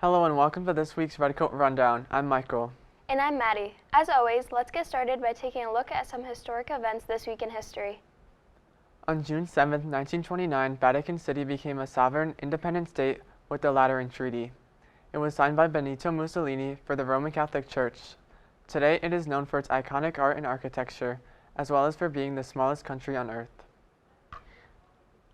Hello and welcome to this week's Redcoat Rundown. I'm Michael. And I'm Maddie. As always, let's get started by taking a look at some historic events this week in history. On June 7, 1929, Vatican City became a sovereign, independent state with the Lateran Treaty. It was signed by Benito Mussolini for the Roman Catholic Church. Today, it is known for its iconic art and architecture, as well as for being the smallest country on Earth.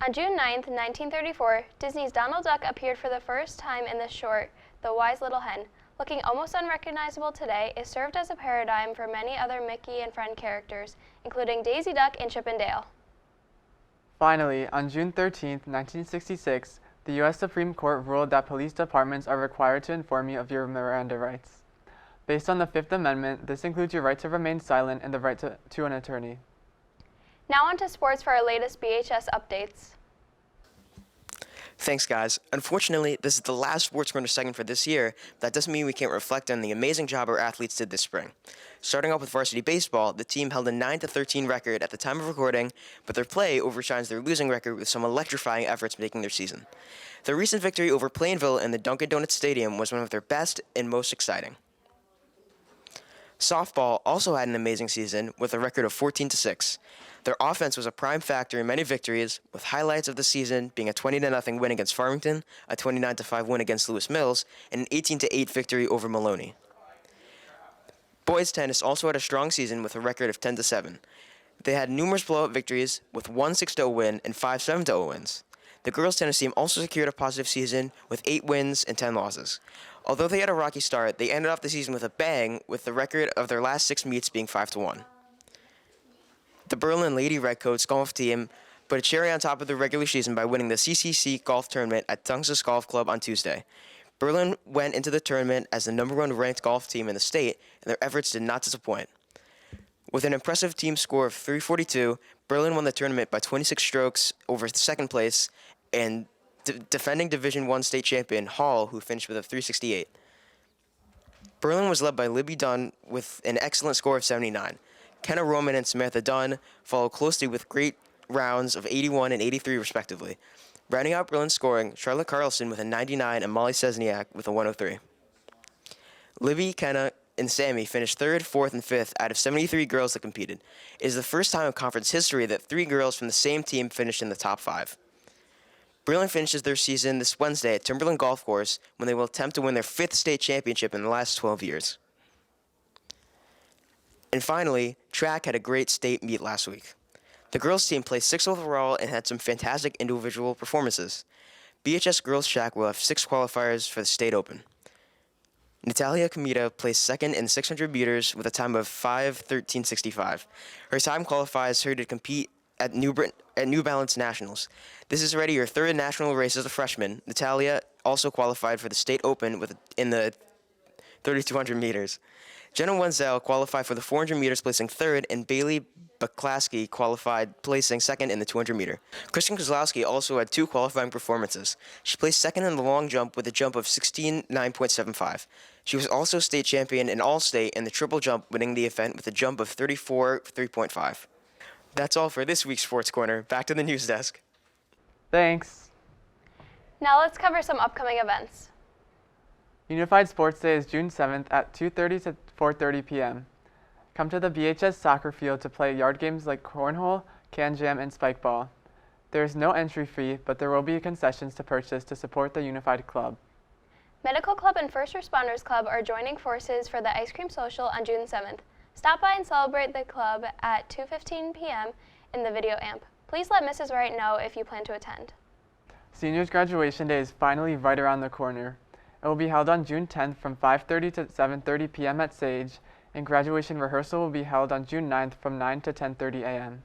On June 9, 1934, Disney's Donald Duck appeared for the first time in the short, The Wise Little Hen. Looking almost unrecognizable today, it served as a paradigm for many other Mickey and Friend characters, including Daisy Duck and Chip and Dale. Finally, on June 13, 1966, the U.S. Supreme Court ruled that police departments are required to inform you of your Miranda rights. Based on the Fifth Amendment, this includes your right to remain silent and the right to an attorney. Now on to sports for our latest BHS updates. Thanks, guys. Unfortunately, this is the last Sports Corner segment for this year, but that doesn't mean we can't reflect on the amazing job our athletes did this spring. Starting off with varsity baseball, the team held a 9-13 record at the time of recording, but their play overshines their losing record with some electrifying efforts making their season. Their recent victory over Plainville in the Dunkin' Donuts Stadium was one of their best and most exciting. Softball also had an amazing season with a record of 14-6. Their offense was a prime factor in many victories, with highlights of the season being a 20-0 win against Farmington, a 29-5 win against Lewis Mills, and an 18-8 victory over Maloney. Boys tennis also had a strong season with a record of 10-7. They had numerous blowout victories with one 6-0 win and 5 7-0 wins. The girls tennis team also secured a positive season with 8 wins and 10 losses. Although they had a rocky start, they ended off the season with a bang, with the record of their last 6 meets being 5-1. The Berlin Lady Redcoats golf team put a cherry on top of the regular season by winning the CCC golf tournament at Tungus Golf Club on Tuesday. Berlin went into the tournament as the #1 ranked golf team in the state, and their efforts did not disappoint. With an impressive team score of 342, Berlin won the tournament by 26 strokes over second place and defending Division I state champion Hall, who finished with a 368. Berlin was led by Libby Dunn with an excellent score of 79. Kenna Roman and Samantha Dunn followed closely with great rounds of 81 and 83 respectively. Rounding out Berlin's scoring, Charlotte Carlson with a 99 and Molly Sesniak with a 103. Libby, Kenna, and Sammy finished 3rd, 4th, and 5th out of 73 girls that competed. It is the first time in conference history that 3 girls from the same team finished in the top 5. Berlin finishes their season this Wednesday at Timberland Golf Course when they will attempt to win their 5th state championship in the last 12 years. And finally, track had a great state meet last week. The girls team placed 6th overall and had some fantastic individual performances. BHS girls track will have 6 qualifiers for the state open. Natalia Comita placed 2nd in 600 meters with a time of 5:13.65. Her time qualifies her to compete at New Balance Nationals. This is already her 3rd national race as a freshman. Natalia also qualified for the state open in the 3,200 meters. Jenna Wenzel qualified for the 400 meters, placing 3rd, and Bailey Baklaski qualified, placing 2nd in the 200 meter. Kristen Kozlowski also had 2 qualifying performances. She placed 2nd in the long jump with a jump of 16.975. She was also state champion in all-state in the triple jump, winning the event with a jump of 34.3.5. That's all for this week's Sports Corner. Back to the news desk. Thanks. Now let's cover some upcoming events. Unified Sports Day is June 7th at 2:30 to 4:30 p.m. Come to the BHS soccer field to play yard games like cornhole, can jam, and spike ball. There is no entry fee, but there will be concessions to purchase to support the Unified Club. Medical Club and First Responders Club are joining forces for the Ice Cream Social on June 7th. Stop by and celebrate the club at 2:15 p.m. in the video amp. Please let Mrs. Wright know if you plan to attend. Seniors graduation day is finally right around the corner. It will be held on June 10th from 5:30 to 7:30 p.m. at Sage, and graduation rehearsal will be held on June 9th from 9 to 10:30 a.m.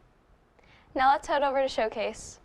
Now let's head over to Showcase.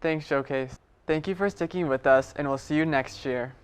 Thanks, Showcase. Thank you for sticking with us, and we'll see you next year.